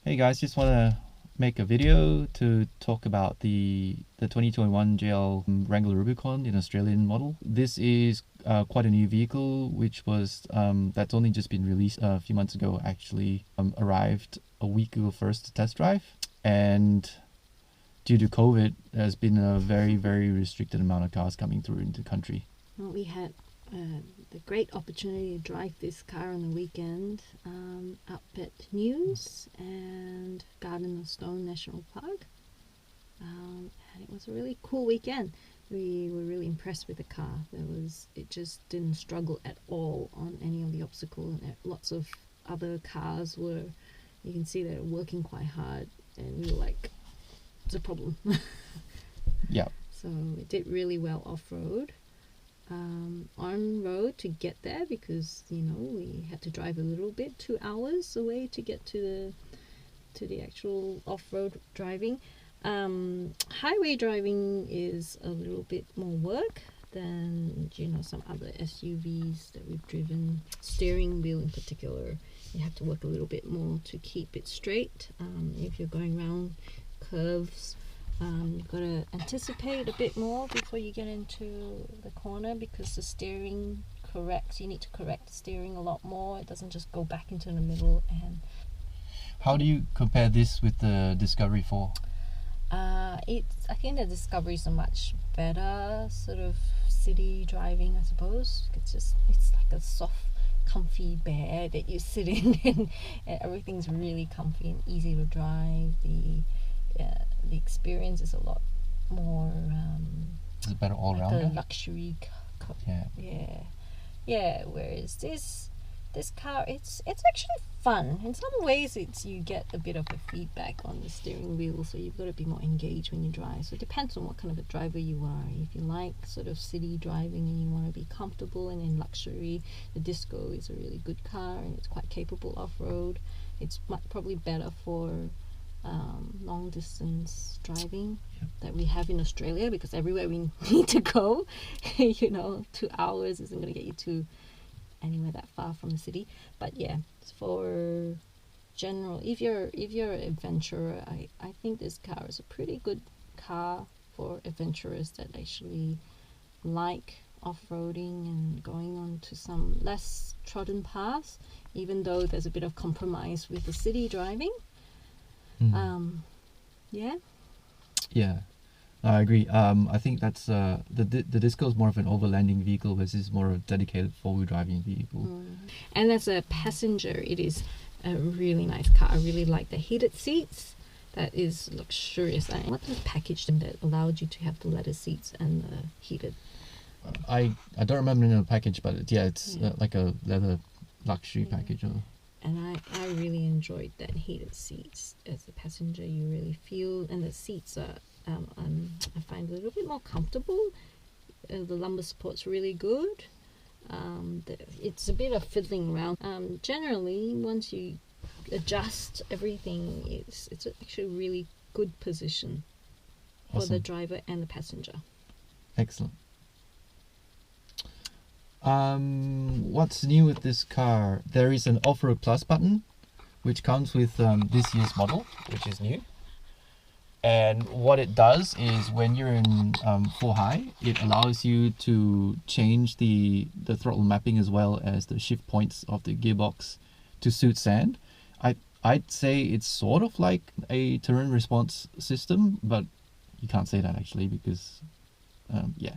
Hey guys, just want to make a video to talk about the 2021 JL Wrangler Rubicon in Australian model. This is quite a new vehicle, which was that's only just been released a few months ago. Actually, arrived a week ago first to test drive, and due to COVID, there's been a very restricted amount of cars coming through into the country. Well, we had the great opportunity to drive this car on the weekend up at Newnes and Garden of Stone National Park, and it was a really cool weekend. We were really impressed with the car. It just didn't struggle at all on any of the obstacles, and lots of other cars were, you can see they're working quite hard, and we were like, it's a problem. Yeah. So it did really well off-road. On road to get there, because we had to drive a little bit, 2 hours away to get to the actual off-road driving. Highway driving is a little bit more work than some other SUVs that we've driven. Steering wheel in particular, you have to work a little bit more to keep it straight. If you're going around curves, you've got to anticipate a bit more before you get into the corner, because the steering corrects. You need to correct the steering a lot more. It doesn't just go back into the middle. And how do you compare this with the Discovery 4? I think the Discovery is a much better sort of city driving, I suppose. It's like a soft, comfy bed that you sit in, and everything's really comfy and easy to drive. The experience is a lot more Is it better all around? like a luxury yeah. Whereas this car, it's actually fun. In some ways, you get a bit of a feedback on the steering wheel, so you've got to be more engaged when you drive. So it depends on what kind of a driver you are. If you like sort of city driving and you want to be comfortable and in luxury, the Disco is a really good car, and it's quite capable off-road. It's probably better for long distance driving that we have in Australia, because everywhere we need to go 2 hours isn't going to get you to anywhere that far from the city. But yeah, for general, if you're an adventurer, I think this car is a pretty good car for adventurers that actually like off-roading and going on to some less trodden paths, even though there's a bit of compromise with the city driving. Yeah. Yeah, I agree. I think that's the Disco is more of an overlanding vehicle versus more of a dedicated four-wheel driving vehicle. And as a passenger, it is a really nice car. I really like the heated seats. That is luxurious. And what the package that allowed you to have the leather seats and the heated? I don't remember the package, but it's like a leather luxury package. And I really enjoyed that heated seats. As a passenger, you really feel, and the seats are I find a little bit more comfortable. The lumbar support's really good. It's a bit of fiddling around. Generally, once you adjust everything, it's actually a really good position for the driver and the passenger. Excellent. What's new with this car? There is an Offroad Plus button, which comes with this year's model, which is new. And what it does is when you're in full high, it allows you to change the throttle mapping as well as the shift points of the gearbox to suit sand. I'd say it's sort of like a terrain response system, but you can't say that actually because, you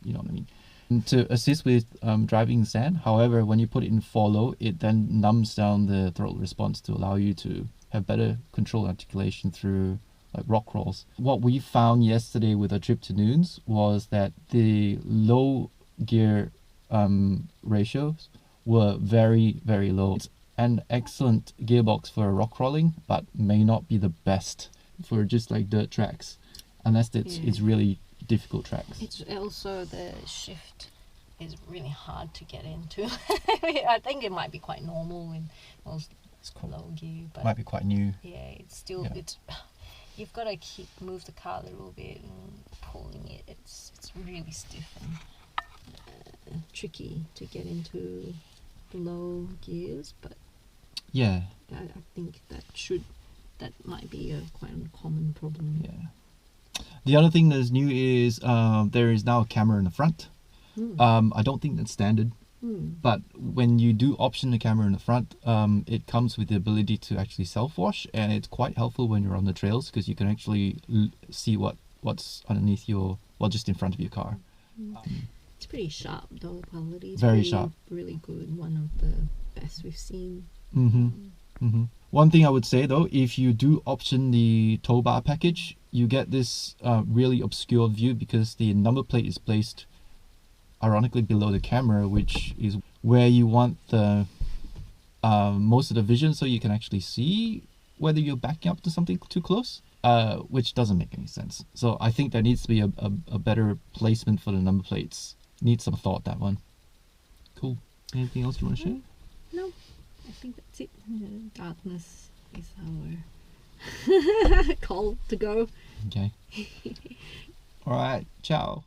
know what I mean. And to assist with driving in sand, however, when you put it in 4-low, it then numbs down the throttle response to allow you to have better control articulation through like rock crawls. What we found yesterday with a trip to Newnes was that the low gear ratios were very, very low. It's an excellent gearbox for rock crawling, but may not be the best for just like dirt tracks, unless it's really difficult tracks. It's also the shift is really hard to get into. I think it might be quite normal in most low gear, but might be quite new. Yeah, it's still it's. You've got to move the car a little bit and pulling it. It's really stiff and tricky to get into the low gears, but yeah, I think that might be a quite uncommon problem. Yeah. The other thing that's new is there is now a camera in the front. I don't think that's standard. But when you do option the camera in the front, it comes with the ability to actually self-wash, and it's quite helpful when you're on the trails because you can actually see what's underneath just in front of your car. It's pretty sharp though, quality. It's very sharp. Really good. One of the best we've seen. One thing I would say though, if you do option the tow bar package, you get this really obscure view because the number plate is placed ironically below the camera, which is where you want the most of the vision, so you can actually see whether you're backing up to something too close, which doesn't make any sense. So I think there needs to be a better placement for the number plates. Needs some thought, that one. Cool. Anything else you want to share? No, I think that's it. Darkness is our call to go. Okay. All right. Ciao.